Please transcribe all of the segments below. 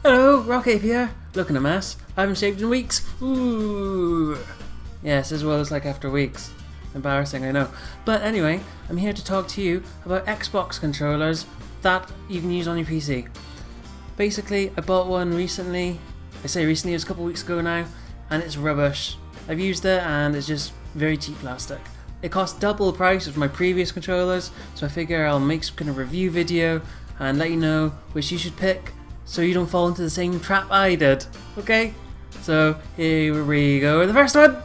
Hello, Rocket here. Looking a mess. I haven't shaved in weeks. Ooh. Yes, this is what it's like after weeks. Embarrassing, I know. But anyway, I'm here to talk to you about Xbox controllers that you can use on your PC. Basically, I bought one recently. I say recently, it was a couple of weeks ago now, and it's rubbish. I've used it and it's just very cheap plastic. It cost double the price of my previous controllers, so I figure I'll make some kind of review video and let you know which you should pick so you don't fall into the same trap I did. Okay? So here we go with the first one.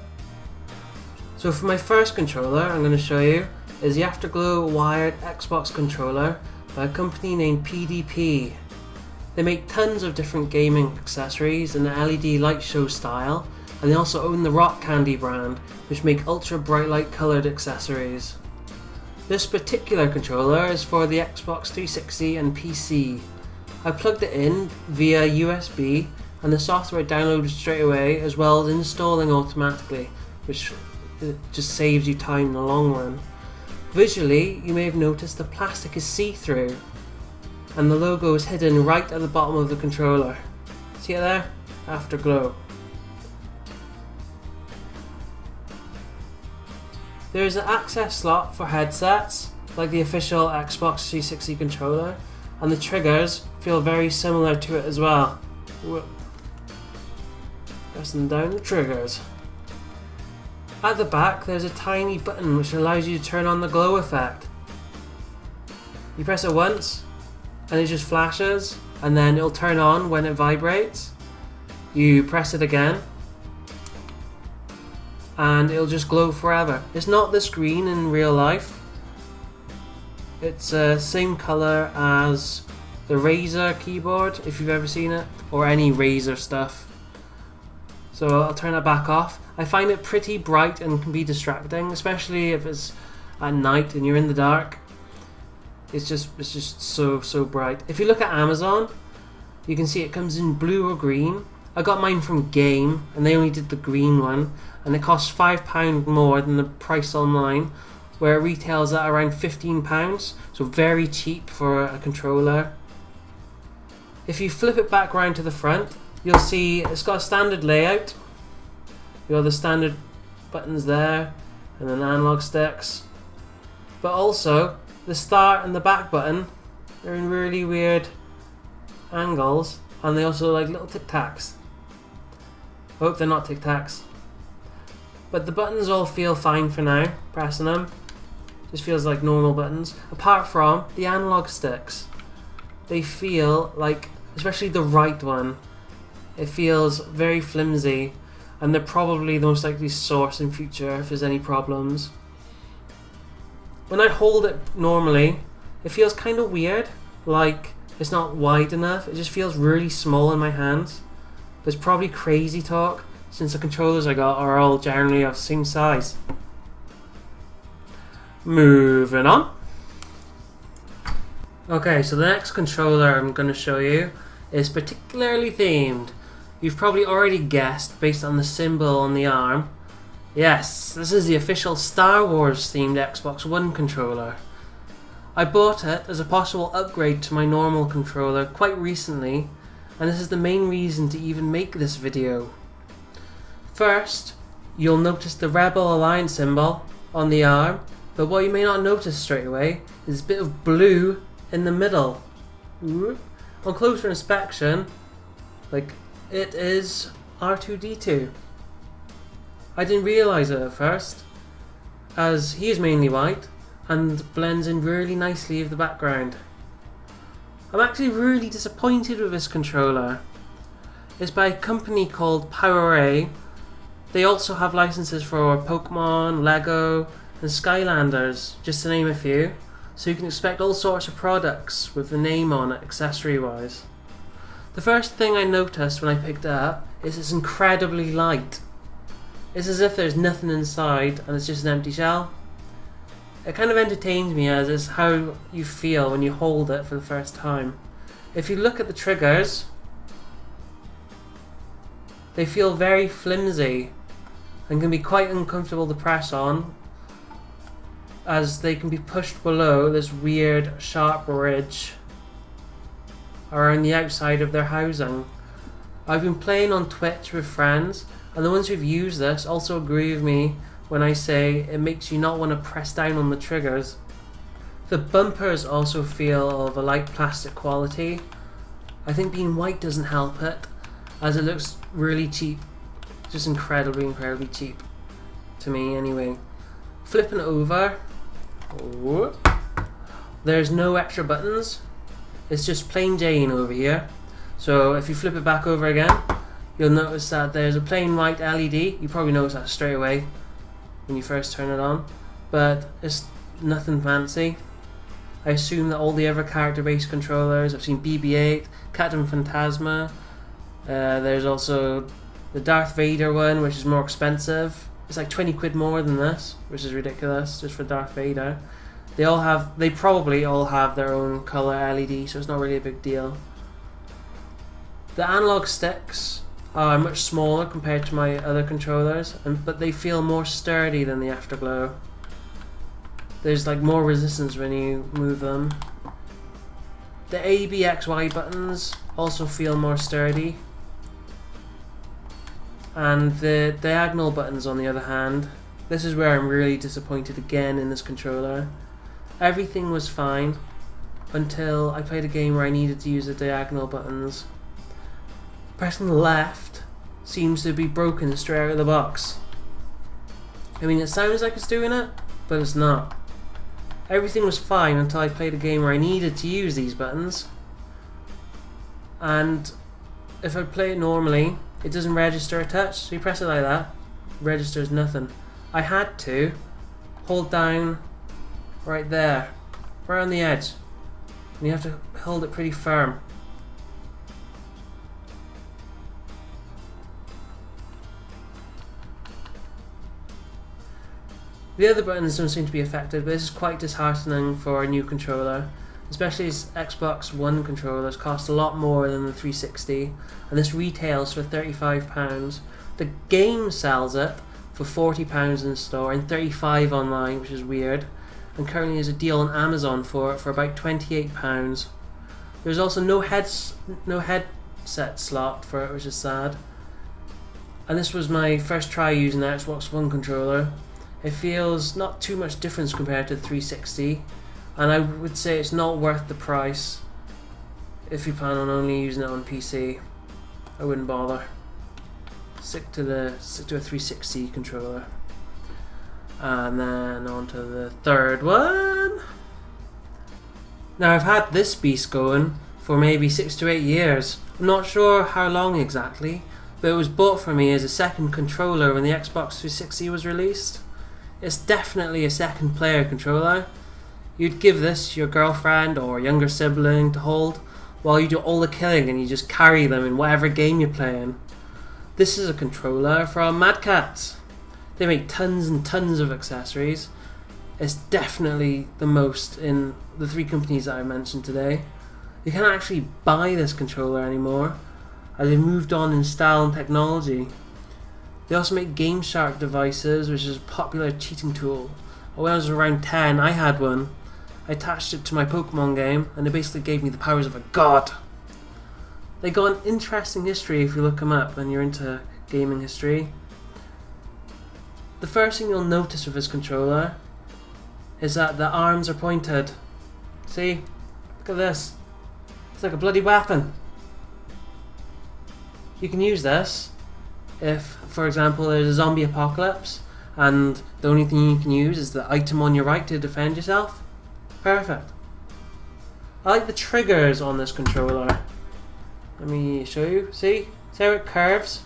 So for my first controller I'm going to show you is the Afterglow wired Xbox controller by a company named PDP. They make tons of different gaming accessories in the LED light show style, and they also own the Rock Candy brand, which make ultra bright light coloured accessories. This particular controller is for the Xbox 360 and PC. I plugged it in via USB and the software downloaded straight away, as well as installing automatically, which just saves you time in the long run. Visually, you may have noticed the plastic is see-through and the logo is hidden right at the bottom of the controller. See it there? Afterglow. There is an access slot for headsets, like the official Xbox 360 controller, and the triggers feel very similar to it as well. Pressing down the triggers. At the back there's a tiny button which allows you to turn on the glow effect. You press it once and it just flashes, and then it'll turn on when it vibrates. You press it again and it'll just glow forever. It's not this green in real life. It's the same colour as the Razer keyboard, if you've ever seen it, or any Razer stuff. So I'll turn it back off. I find it pretty bright and can be distracting, especially if it's at night and you're in the dark. It's just so bright. If you look at Amazon, you can see it comes in blue or green. I got mine from Game and they only did the green one, and it costs £5 more than the price online, where it retails at around £15, so very cheap for a controller. If you flip it back round to the front, you'll see it's got a standard layout. You got the standard buttons there, and then analog sticks. But also, the start and the back button are in really weird angles, and they also like little tic-tacs. I hope they're not tic-tacs. But the buttons all feel fine for now, pressing them. Just feels like normal buttons. Apart from the analog sticks. They feel like, especially the right one, it feels very flimsy, and they're probably the most likely source in future if there's any problems. When I hold it normally, it feels kind of weird, like it's not wide enough. It just feels really small in my hands. But it's probably crazy talk, since the controllers I got are all generally of the same size. Moving on. Okay, so the next controller I'm going to show you is particularly themed. You've probably already guessed based on the symbol on the arm. Yes, this is the official Star Wars themed Xbox One controller. I bought it as a possible upgrade to my normal controller quite recently, and this is the main reason to even make this video. First, you'll notice the Rebel Alliance symbol on the arm, but what you may not notice straight away is a bit of blue in the middle. Ooh. On closer inspection, like, it is R2-D2. I didn't realise it at first, as he is mainly white and blends in really nicely with the background. I'm actually really disappointed with this controller. It's by a company called PowerA. They also have licenses for Pokemon, Lego and Skylanders, just to name a few, so you can expect all sorts of products with the name on it accessory wise. The first thing I noticed when I picked it up is it's incredibly light. It's as if there's nothing inside and it's just an empty shell. It kind of entertains me, as is how you feel when you hold it for the first time. If you look at the triggers, they feel very flimsy and can be quite uncomfortable to press on, as they can be pushed below this weird sharp ridge. around the outside of their housing. I've been playing on Twitch with friends, and the ones who've used this also agree with me when I say it makes you not want to press down on the triggers. The bumpers also feel of a light plastic quality. I think being white doesn't help it, as it looks really cheap. Just incredibly cheap. To me, anyway. Flipping it over. Oh, there's no extra buttons. It's just plain Jane over here. So if you flip it back over again, you'll notice that there's a plain white LED. You probably notice that straight away when you first turn it on. But it's nothing fancy. I assume that all the other character-based controllers, I've seen BB-8, Captain Phantasma. There's also the Darth Vader one, which is more expensive. It's like 20 quid more than this, which is ridiculous, just for Darth Vader. They probably all have their own color LED, so it's not really a big deal. The analog sticks are much smaller compared to my other controllers, but they feel more sturdy than the Afterglow. There's like more resistance when you move them. The A, B, X, Y buttons also feel more sturdy. And the diagonal buttons, on the other hand, this is where I'm really disappointed again in this controller. Everything was fine until I played a game where I needed to use the diagonal buttons. Pressing left seems to be broken straight out of the box. I mean, it sounds like it's doing it, but it's not. Everything was fine until I played a game where I needed to use these buttons. And if I play it normally, it doesn't register a touch. So you press it like that, registers nothing. I had to hold down right there, right on the edge. And you have to hold it pretty firm. The other buttons don't seem to be affected, but this is quite disheartening for a new controller, especially as Xbox One controllers cost a lot more than the 360, and this retails for £35. The game sells it for £40 in store and $35 online, which is weird, and currently there's a deal on Amazon for it for about £28. There's also no headset slot for it, which is sad. And this was my first try using the Xbox One controller. It feels not too much difference compared to the 360, and I would say it's not worth the price if you plan on only using it on PC. I wouldn't bother. Stick to a 360 controller. And then on to the third one. Now I've had this beast going for maybe 6 to 8 years. I'm not sure how long exactly, but it was bought for me as a second controller when the Xbox 360 was released. It's definitely a second player controller. You'd give this to your girlfriend or younger sibling to hold while you do all the killing and you just carry them in whatever game you're playing. This is a controller from Mad Catz. They make tons and tons of accessories. It's definitely the most in the 3 companies that I mentioned today. You can't actually buy this controller anymore as they've moved on in style and technology. They also make Game Shark devices, which is a popular cheating tool. When I was around 10, I had one. I attached it to my Pokemon game, and it basically gave me the powers of a god. They got an interesting history if you look them up and you're into gaming history. The first thing you'll notice with this controller is that the arms are pointed. See? Look at this. It's like a bloody weapon. You can use this if, for example, there's a zombie apocalypse and the only thing you can use is the item on your right to defend yourself. Perfect. I like the triggers on this controller. Let me show you. See how it curves?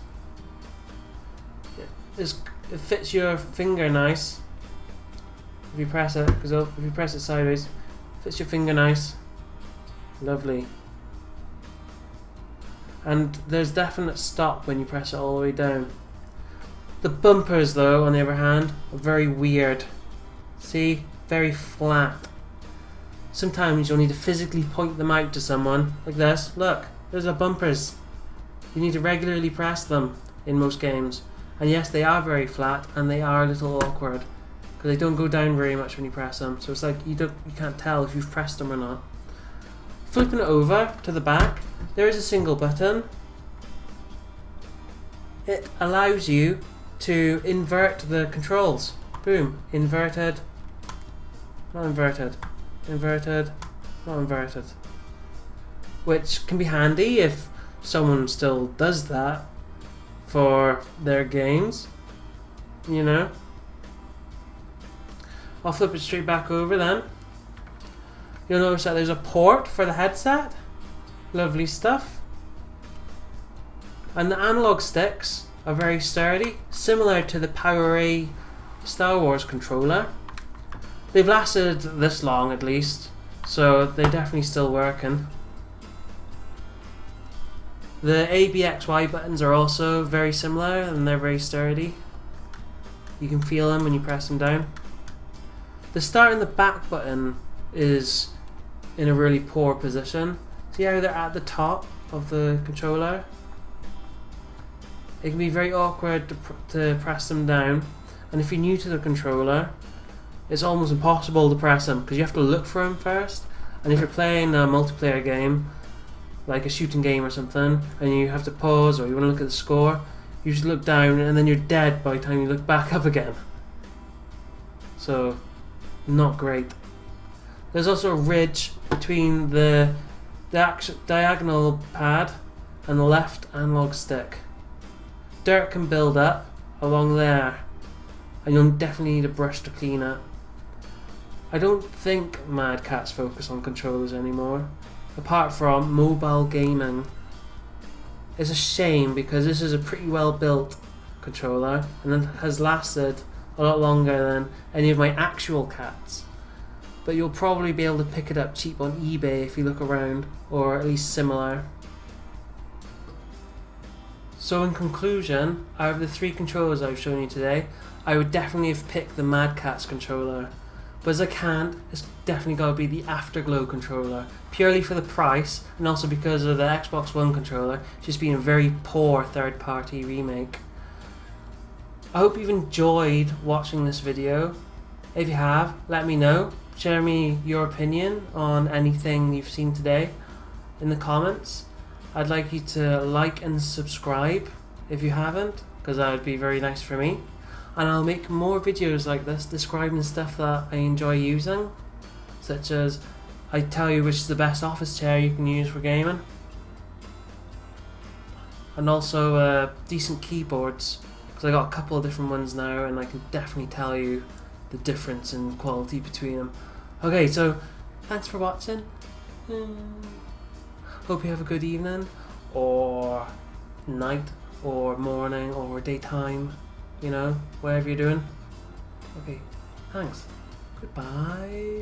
It fits your finger nice. If you press it, because if you press it sideways, it fits your finger nice. Lovely. And there's definite stop when you press it all the way down. The bumpers, though, on the other hand, are very weird. See? Very flat. Sometimes you'll need to physically point them out to someone, like this. Look, those are bumpers. You need to regularly press them in most games. And yes, they are very flat, and they are a little awkward, because they don't go down very much when you press them. So it's like you can't tell if you've pressed them or not. Flipping it over to the back, there is a single button. It allows you to invert the controls. Boom, inverted, not inverted, inverted, not inverted. Which can be handy if someone still does that for their games, you know. I'll flip it straight back over then. You'll notice that there's a port for the headset. Lovely stuff. And the analog sticks are very sturdy, similar to the PowerA Star Wars controller. They've lasted this long at least, so they're definitely still working. The ABXY buttons are also very similar and they're very sturdy. You can feel them when you press them down. The start and the back button is in a really poor position. See how they're at the top of the controller? It can be very awkward to press them down, and if you're new to the controller, it's almost impossible to press them because you have to look for them first. And if you're playing a multiplayer game, like a shooting game or something, and you have to pause or you want to look at the score, you just look down and then you're dead by the time you look back up again. So, not great. There's also a ridge between the diagonal pad and the left analog stick. Dirt can build up along there, and you'll definitely need a brush to clean it. I don't think Mad Catz focus on controllers anymore, apart from mobile gaming. It's a shame because this is a pretty well built controller and it has lasted a lot longer than any of my actual cats. But you'll probably be able to pick it up cheap on eBay if you look around, or at least similar. So in conclusion, out of the 3 controllers I've shown you today, I would definitely have picked the Mad Catz controller. But as I can't, it's definitely got to be the Afterglow controller, purely for the price and also because of the Xbox One controller just being a very poor third-party remake. I hope you've enjoyed watching this video. If you have, let me know. Share me your opinion on anything you've seen today in the comments. I'd like you to like and subscribe if you haven't, because that would be very nice for me. And I'll make more videos like this describing stuff that I enjoy using, such as I tell you which is the best office chair you can use for gaming, and also decent keyboards, because I got a couple of different ones now and I can definitely tell you the difference in quality between them. Okay, so thanks for watching. Hope you have a good evening, or night, or morning, or daytime, you know, whatever you're doing. Okay, thanks. Goodbye.